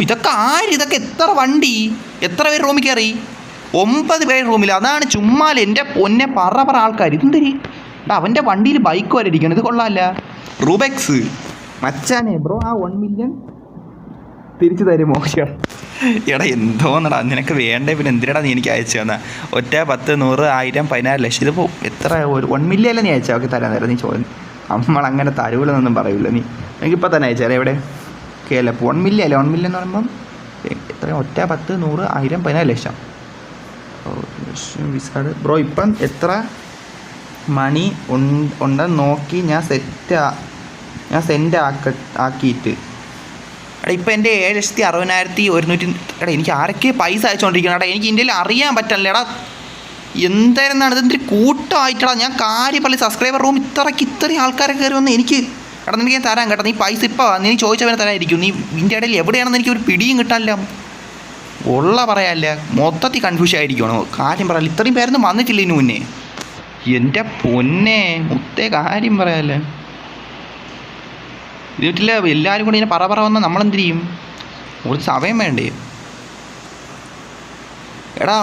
ഇതൊക്കെ ആര്? ഇതൊക്കെ എത്ര വണ്ടി, എത്ര പേര് റൂമിൽ കയറി? 9 പേര് റൂമിൽ. അതാണ് ചുമ്മാ എൻ്റെ പൊന്നെ പറ ആൾക്കാർ. ഇതെന്തിരി അവൻ്റെ വണ്ടിയിൽ ബൈക്ക് വരെ ഇരിക്കണം. ഇത് കൊള്ളാമല്ല. റൂബെക്സ് മച്ചാനെ ബ്രോ, ആ 1 മില്യൺ തിരിച്ചു തരുമോ? എടാ എന്തോന്നടാ നിനക്ക് വേണ്ടേ? പിന്നെ എന്തിനാടാ നീ എനിക്ക് അയച്ചു തന്നാ? 1, 10, 100, 1000, 14 ലക്ഷം. ഇതിപ്പോൾ എത്ര? 1 മില്യൺ അല്ലേ നീ അയച്ചാൽ? ഓക്കെ തരാൻ നേരം നീ ചോദിച്ചു. നമ്മളങ്ങനെ തരൂലെന്നൊന്നും പറയില്ല. നീ എനിക്കിപ്പോൾ തന്നെ അയച്ചാൽ എവിടെ കേരള 1 മില്യൺ അല്ലേ? 1 മില്യൺ എന്ന് പറയുമ്പം എത്ര? 1, 10, 100, 1000, 14 ലക്ഷം. വിസാഡ് ബ്രോ ഇപ്പം എത്ര മണി ഉണ്ടെന്ന് നോക്കി ഞാൻ സെൻഡ് ആക്കിയിട്ട്. എടാ ഇപ്പം എൻ്റെ 7,60,100. എടാ എനിക്ക് ആരൊക്കെ പൈസ അയച്ചുകൊണ്ടിരിക്കണം. എടാ എനിക്ക് ഇന്ത്യയിൽ അറിയാൻ പറ്റില്ല. എടാ എന്തായിരുന്നാണ് ഇതെന്തൊരു കൂട്ടമായിട്ടാ? ഞാൻ കാര്യം പറയും സബ്സ്ക്രൈബർ റൂം ഇത്രയും ആൾക്കാരെ കയറി വന്ന് എനിക്ക്. എടാ നിനക്ക് ഞാൻ തരാൻ കേട്ടോ. നീ പൈസ ഇപ്പോൾ നീ ചോദിച്ചവനെ തരായിരിക്കും. നീ ഇന്ത്യ ഇടയിൽ എവിടെയാണെന്ന് എനിക്ക് ഒരു പിടിയും കിട്ടാനില്ല. ഉള്ള പറയാല്ല, മൊത്തത്തിൽ കൺഫ്യൂഷൻ ആയിരിക്കണോ? കാര്യം പറയാല്ല. ഇത്രയും പേരൊന്നും വന്നിട്ടില്ല ഇതിന് മുന്നേ. എൻ്റെ പൊന്നെ മുത്തേ കാര്യം പറയാല്ലേ. വീട്ടിൽ എല്ലാവരും കൂടി ഇങ്ങനെ പറ വന്നാൽ നമ്മളെന്ത് ചെയ്യും? കുറച്ച് സമയം വേണ്ടേ? എടാ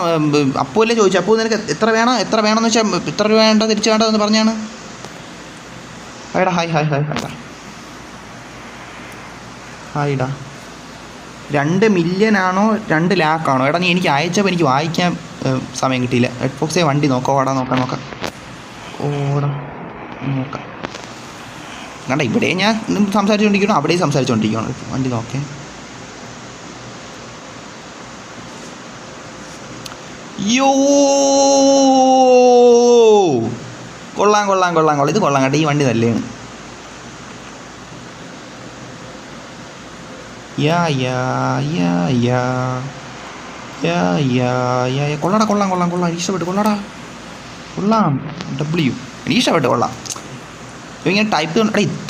അപ്പൂല്ലേ ചോദിച്ചു, അപ്പൂ നിനക്ക് എത്ര വേണമെന്ന് വെച്ചാൽ എത്ര രൂപ വേണ്ട തിരിച്ചു വേണ്ടതെന്ന് പറഞ്ഞാണ്. ഹായ്ടാ ഹായ്ടാ 2 മില്യൺ ആണോ 2 ലാഖ് ആണോ? എടാ നീ എനിക്ക് അയച്ചപ്പോൾ എനിക്ക് വായിക്കാൻ സമയം കിട്ടിയില്ല. റെഡ് ഫോക്സേ വണ്ടി നോക്കാം. ഓടാ നോക്കാം. കണ്ട ഇവിടെ ഞാൻ സംസാരിച്ചുകൊണ്ടിരിക്കണം, അവിടെയും സംസാരിച്ചുകൊണ്ടിരിക്കണം. വണ്ടി നോക്കേ. യോ കൊള്ളാം. ഇത് കൊള്ളാം കേട്ടോ. ഈ വണ്ടി നല്ലതാണ്. കൊള്ളാം. ഇഷ്ടപ്പെട്ടു. കൊള്ളാം. W എനിക്ക് ഇഷ്ടപ്പെട്ടു. കൊള്ളാം. ഇങ്ങനെ ടൈപ്പ്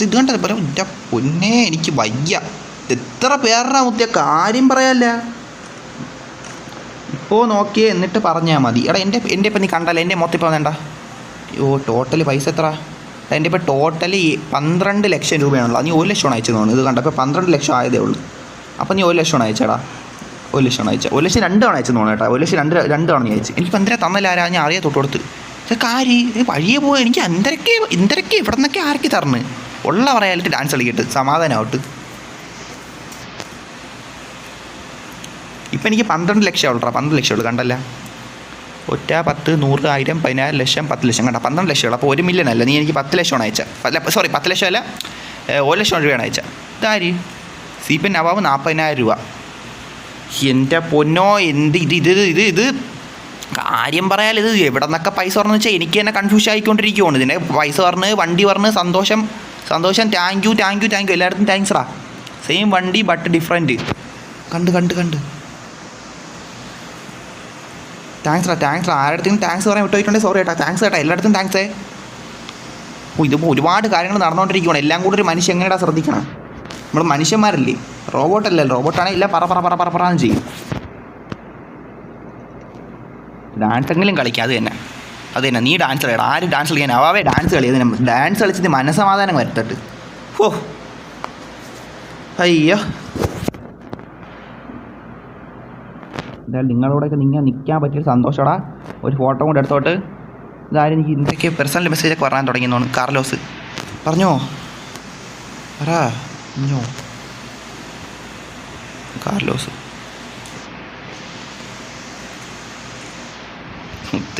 ഇത് കണ്ടത് പോലെ എൻ്റെ പൊന്നെ എനിക്ക് വയ്യ. എത്ര പേരുടെ മുത്തിയ കാര്യം പറയാല്ല. ഇപ്പോൾ നോക്കിയേ എന്നിട്ട് പറഞ്ഞാൽ മതി. എടാ എൻ്റെ ഇപ്പം നീ കണ്ടല്ലോ എൻ്റെ മൊത്തം ഇപ്പോൾ വേണ്ട. ടോട്ടൽ പൈസ എത്ര? എൻ്റെ ഇപ്പോൾ ടോട്ടലി 12 ലക്ഷം രൂപയാണല്ലോ. നീ 1 ലക്ഷമാണ് അയച്ചെന്ന് തോന്നുന്നു. ഇത് കണ്ടപ്പോൾ 12 ലക്ഷം ആയതേ ഉള്ളൂ. അപ്പം നീ 1 ലക്ഷമാണ് അയച്ചേടാ. 1 ലക്ഷം അയച്ച 1 ലക്ഷം 2 തവണ അയച്ചെന്ന് തോന്നുന്നു കേട്ടോ. 1 ലക്ഷം 2 തവണ നീ അയച്ചു. എനിക്കിപ്പോൾ എന്തിനാ തന്നല്ല ആരാ? ഞാൻ അറിയാൻ തൊട്ട് ഇത് കാര്യം വഴിയെ പോയി എനിക്ക് എന്തൊക്കെ ഇവിടെ നിന്നൊക്കെ ആർക്കി തറന്ന് ഉള്ള പറയാലിട്ട് ഡാൻസ് കളിക്കിട്ട് സമാധാനമായിട്ട്. ഇപ്പം എനിക്ക് 12 ലക്ഷം ഉള്ളൂ. 12 ലക്ഷം ഉള്ളൂ. കണ്ടല്ല 1, 10, 100, 1000, 14 ലക്ഷം, 10 ലക്ഷം കണ്ട 12 ലക്ഷം ഉള്ളൂ. അപ്പോൾ 1 മില്യൺ അല്ല. നീ എനിക്ക് 10 ലക്ഷമാണ് അയച്ച. 10 ലക്ഷം അല്ല, 1 ലക്ഷം രൂപയാണ് അയച്ച. ഇതാര്? CP നവാബ് 40,000 രൂപ. എൻ്റെ പൊന്നോ ഇത് കാര്യം പറയാൽ. ഇത് എവിടെ നിന്നൊക്കെ പൈസ പറഞ്ഞെന്ന് വെച്ചാൽ എനിക്ക് തന്നെ കൺഫ്യൂഷൻ ആയിക്കൊണ്ടിരിക്കുകയാണ്. ഇതിൻ്റെ പൈസ പറഞ്ഞ് വണ്ടി പറഞ്ഞ് സന്തോഷം. താങ്ക് യു എല്ലായിടത്തും താങ്ക്സ്റാ. സെയിം വണ്ടി ബട്ട് ഡിഫറെൻറ്റ്. കണ്ട് താങ്ക്സ്റാ. ആരുടെയും താങ്ക്സ് പറയാൻ വിട്ടുപോയിട്ടുണ്ടെങ്കിൽ സോറി കേട്ടോ. താങ്ക്സ് കേട്ടോ. എല്ലായിടത്തും താങ്ക്സേ. ഇതിപ്പോൾ ഒരുപാട് കാര്യങ്ങൾ നടന്നുകൊണ്ടിരിക്കുകയാണ്. എല്ലാം കൂടി ഒരു മനുഷ്യൻ എങ്ങനെയാ ശ്രദ്ധിക്കണം? നമ്മൾ മനുഷ്യന്മാരല്ലേ, റോബോട്ടല്ലേ. റോബോട്ടാണെങ്കിൽ ഇല്ല പറന്ന് ചെയ്യും. ഡാൻസ് എങ്കിലും കളിക്കുക. അത് തന്നെ നീ ഡാൻസ് കളിയണം. ആരും ഡാൻസ് കളിക്കാൻ അവാവേ ഡാൻസ് കളിയത്. ഡാൻസ് കളിച്ചിട്ട് മനസ്സമാധാനം വരുത്തിട്ട്. അയ്യോ എന്തായാലും നിങ്ങളോടൊക്കെ നിൽക്കാൻ പറ്റിയൊരു സന്തോഷമാടാ. ഒരു ഫോട്ടോ കൊണ്ട് എടുത്തോട്ട്. ഇതാരും എനിക്ക് എന്തൊക്കെ പേഴ്സണൽ മെസ്സേജൊക്കെ പറയാൻ തുടങ്ങിയെന്ന്. കാർലോസ് പറഞ്ഞോ കാർലോസ്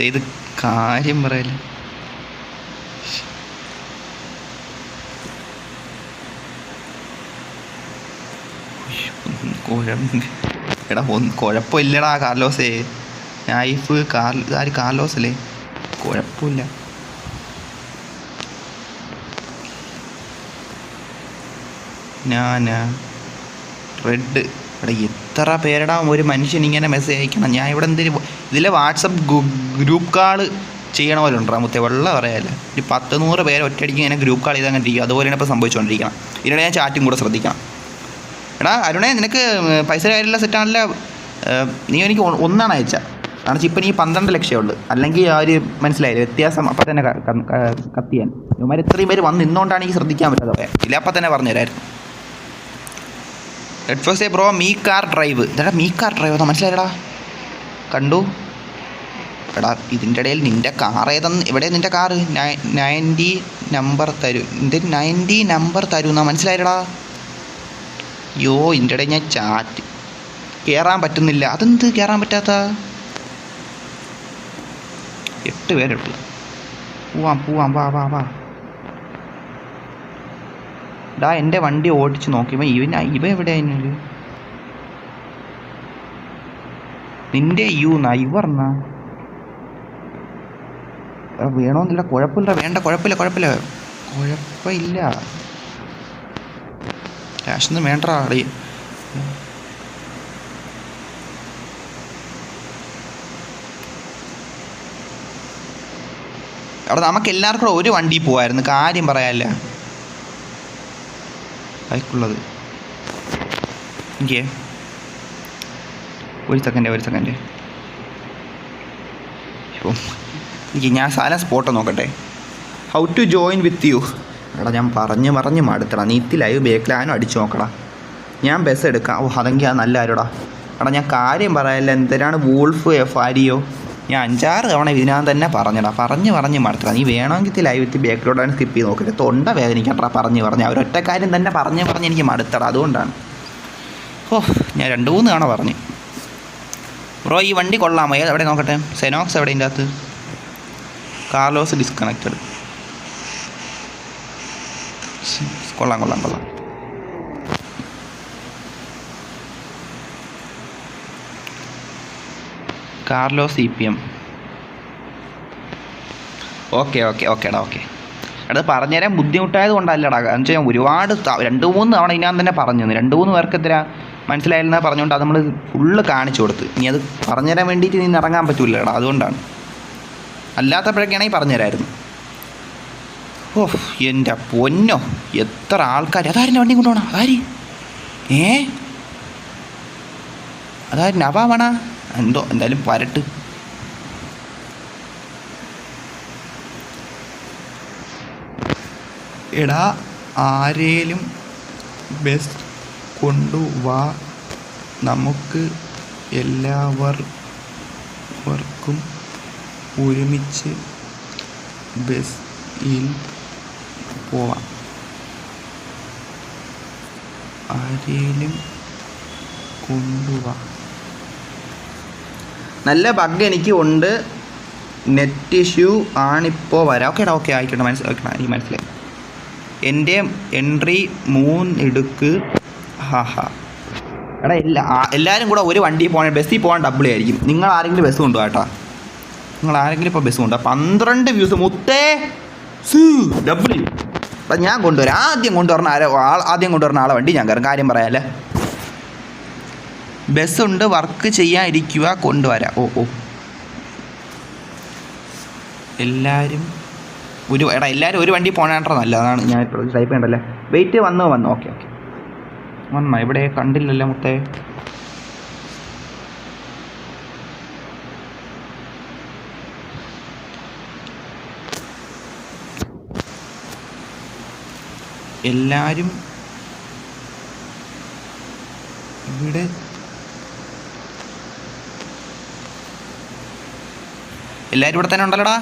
ഇത് കാര്യം പറയല്ലേ. എടാ കുഴപ്പമില്ലടാ കാർലോസേ. നൈഫ് ആര്? കാർലോസ് അല്ലേ? കുഴപ്പമില്ല. റെഡ്. എടാ എത്ര പേരടാ ഒരു മനുഷ്യൻ ഇങ്ങനെ മെസ്സേജ് അയക്കണം? ഞാൻ ഇവിടെ എന്തെങ്കിലും ഇതിലെ വാട്സപ്പ് ഗ്രൂപ്പ് കാൾ ചെയ്യണ പോലെ ഉണ്ടോ മുത്തേ? വെള്ളം പറയാല്ലേ. ഒരു 10-100 പേര് ഒറ്റയടിക്ക് ഇങ്ങനെ ഗ്രൂപ്പ് കാൾ ചെയ്ത് അങ്ങനെ ഇരിക്കും. അതുപോലെയാണ് ഇപ്പോൾ സംഭവിച്ചുകൊണ്ടിരിക്കണം. ഇതിനിടെ ഞാൻ ചാറ്റും കൂടെ ശ്രദ്ധിക്കണം. എടാ അരുണേ നിനക്ക് പൈസ കാര്യമെല്ലാം സെറ്റാണല്ലോ. നീ എനിക്ക് 1 അയച്ച. കാരണം ഇപ്പം നീ 12 ലക്ഷം ഉള്ളു. അല്ലെങ്കിൽ ആ ഒരു മനസ്സിലായില്ലേ വ്യത്യാസം? അപ്പം തന്നെ കത്തിയാൻ ഇവന്മാർ ഇത്രയും പേര് വന്ന് നിന്നുകൊണ്ടാണ് എനിക്ക് ശ്രദ്ധിക്കാൻ പറ്റാതെ. ഇല്ല അപ്പം തന്നെ പറഞ്ഞു തരായിരുന്നു. Let first bro me car drive. ഇതാ മീ കാർ ഡ്രൈവ് എന്നാ മനസ്സിലായടാ. കണ്ടു എടാ. ഇതിൻ്റെ ഇടയിൽ നിൻ്റെ കാർ ഏതെന്ന് എവിടെ നിൻ്റെ കാറ് 90 നമ്പർ തരും. ഇതിൻ്റെ 90 നമ്പർ തരും എന്നാ മനസ്സിലായടാ. യോ ഇതിൻ്റെ ഇടയിൽ ഞാൻ ചാറ്റ് കയറാൻ പറ്റുന്നില്ല. അതെന്ത് കയറാൻ പറ്റാത്ത? 8 പേരുണ്ട്. പോവാം വാ. ഡാ എൻ്റെ വണ്ടി ഓടിച്ച് നോക്കിയപ്പോൾ ഇവ എവിടെയായിരുന്നു? നിൻ്റെ ഇവ പറഞ്ഞാ വേണമെന്നില്ല. കുഴപ്പമില്ല. ക്യാഷൊന്നും വേണ്ടടാ. അടി അവിടെ നമുക്ക് എല്ലാവർക്കും കൂടെ ഒരു വണ്ടി പോവായിരുന്നു. കാര്യം പറയാല്ല ബൈക്കുള്ളത്. എനിക്ക് ഒരു സെക്കൻഡ് എനിക്ക് ഞാൻ സാധനം സ്പോട്ട് നോക്കട്ടെ. How to join with you. എടാ ഞാൻ പറഞ്ഞ് മടുത്തടാ. നീത്തിലായോ ബേക്കിലാനും അടിച്ചു നോക്കടാ. ഞാൻ ബസ് എടുക്കാം. അതെങ്കിൽ അത് നല്ല കാര്യടാ. എടാ ഞാൻ കാര്യം പറയാല്ല. എന്തിനാണ് വൂൾഫ് ഫാരിയോ? ഞാൻ 5-6 തവണ ഇതിനകം തന്നെ പറഞ്ഞടാ. പറഞ്ഞ് മടുത്തടാ. നീ വേണമെങ്കിൽ ലൈവ് എത്തി ബേക്കിലോട്ടാണ് സ്കിപ്പ് ചെയ്ത് നോക്കട്ടെ. തൊണ്ട വേദനിക്കട്ടാ പറഞ്ഞ് അവരൊറ്റ കാര്യം തന്നെ പറഞ്ഞ് എനിക്ക് മടുത്തടാ. അതുകൊണ്ടാണ് ഞാൻ 2-3 തവണ പറഞ്ഞു. ബ്രോ ഈ വണ്ടി കൊള്ളാമോ? എവിടെ നോക്കട്ടെ. സെനോക്സ് എവിടെ ഇതിൻ്റെ അകത്ത്? Carlos disconnected. കൊള്ളാം. Carlos CPM. ഓക്കേടാ. എടാ പറഞ്ഞുതരാൻ ബുദ്ധിമുട്ടായത് കൊണ്ടല്ലടാ. എന്ന് വെച്ചാൽ ഞാൻ ഒരുപാട് 2-3 തവണ ഇതിനകം തന്നെ പറഞ്ഞു. 2-3 പേർക്ക് എത്ര മനസ്സിലായില്ലെന്ന് പറഞ്ഞുകൊണ്ട് അത് നമ്മൾ ഫുള്ള് കാണിച്ചു കൊടുത്ത്. ഇനി അത് പറഞ്ഞുതരാൻ വേണ്ടിയിട്ട് നീ ഇറങ്ങാൻ പറ്റൂലടാ. അതുകൊണ്ടാണ്. അല്ലാത്തപ്പോഴൊക്കെയാണെങ്കിൽ പറഞ്ഞുതരായിരുന്നു. എൻ്റെ പൊന്നോ എത്ര ആൾക്കാർ. അതാരും വണ്ടി കൊണ്ടുപോകണം. അതാരും നവാവണ എന്തോ. എന്തായാലും വരട്ട്. എടാ ആരേലും ബസ് കൊണ്ടുവാ. നമുക്ക് എല്ലാവർക്കും ഒരുമിച്ച് ബസ്സിൽ പോവാം. ആരേലും കൊണ്ടുവാ. നല്ല ബഗ് എനിക്ക് ഉണ്ട്. നെറ്റ് ഇഷ്യൂ ആണിപ്പോൾ വരാം. ഓക്കെ ആയിക്കോട്ടെ. എനിക്ക് മനസ്സിലായി. എൻ്റെ എൻട്രി 3 എടുക്ക്. എടാ എല്ലാവരും കൂടെ ഒരു വണ്ടി പോകണേ. ബസ്സിൽ പോകാൻ ഡബിൾ ആയിരിക്കും. നിങ്ങൾ ആരെങ്കിലും ബസ് കൊണ്ടുപോകാം കേട്ടോ. ഇപ്പോൾ ബസ് കൊണ്ടുപോകാം. 12 വ്യൂസ് മുത്തേ ഡബിൾ. അപ്പം ഞാൻ കൊണ്ടുവരാം. ആദ്യം കൊണ്ടുവരുന്ന ആളെ വണ്ടി ഞാൻ കയറും. കാര്യം പറയാല്ലേ. ബസ്സുണ്ട്. വർക്ക് ചെയ്യാൻ ഇരിക്കുക. കൊണ്ടുവരാം. എല്ലാവരും ഒരു വണ്ടി പോകണേണ്ട നല്ല. അതാണ് ഞാൻ ഇപ്പോൾ ടൈപ്പ് ചെയ്യണ്ടല്ലേ. വെയിറ്റ് വന്നു. ഓക്കെ വന്നോ? ഇവിടെ കണ്ടില്ലല്ലോ മുത്തേ. എല്ലാവരും ഇവിടെ തന്നെ ഉണ്ടല്ലോടാ.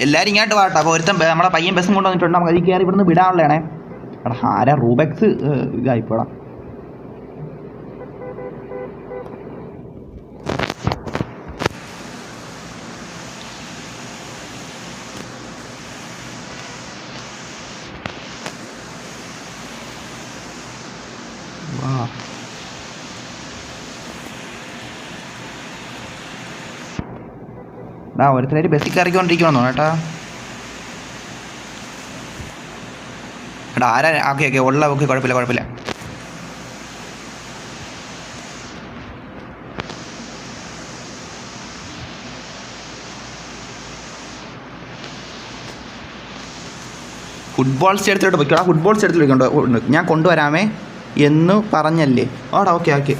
എല്ലാവരും ഇങ്ങോട്ട് വാട്ടാ. അപ്പോൾ നമ്മളെ പയ്യൻ ബസ്സും കൊണ്ട് വന്നിട്ടുണ്ട്. നമുക്ക് അതിൽ കയറി ഇവിടുന്ന് വിടാനുള്ളതാണേ. എടാ ആരാ റൂബെക്സ് ഇതായിപ്പോടാ. ഒരുത്തരായിട്ട് ബസ്സിൽ കയറിക്കൊണ്ടിരിക്കണമെന്നോ ചേട്ടാ? ആരാ? ഓക്കെ ഉള്ള കുഴപ്പമില്ല. ഫുട്ബോൾ സ്റ്റേഡിയത്തിലോട്ട് പോയിക്കോടാ. ഫുട്ബോൾ സ്റ്റേഡിയത്തിലോട്ട് ഞാൻ കൊണ്ടുവരാമേ എന്ന് പറഞ്ഞല്ലേ. ഓക്കെ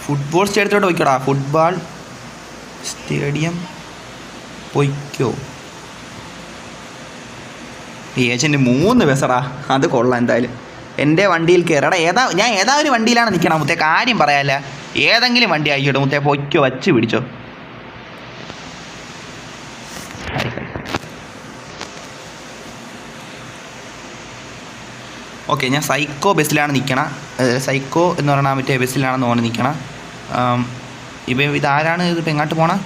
ഫുട്ബോൾ സ്റ്റേഡിയത്തിലോട്ട് പോയിക്കോടാ. ഫുട്ബോൾ സ്റ്റേഡിയം പൊയ്ക്കോ. ഏജൻറ്റ് 3 ബസ്സടാ. അത് കൊള്ളാം. എന്തായാലും എൻ്റെ വണ്ടിയിൽ കയറടാ. ഞാൻ ഏതാ ഒരു വണ്ടിയിലാണ് നിൽക്കണം മുത്തേ, കാര്യം പറയാല്ല. ഏതെങ്കിലും വണ്ടി ആയിക്കോട്ടെ മുത്തേ, പൊയ്ക്കോ, വച്ച് പിടിച്ചോ. ഓക്കെ, ഞാൻ സൈക്കോ ബസ്സിലാണ് നിൽക്കണം. സൈക്കോ എന്ന് പറയുന്ന മറ്റേ ബസ്സിലാണെന്ന് തോന്നി നിൽക്കണം. ഇപ്പം ഇതാരാണ്? ഇതിപ്പോൾ എങ്ങോട്ട് പോകണം?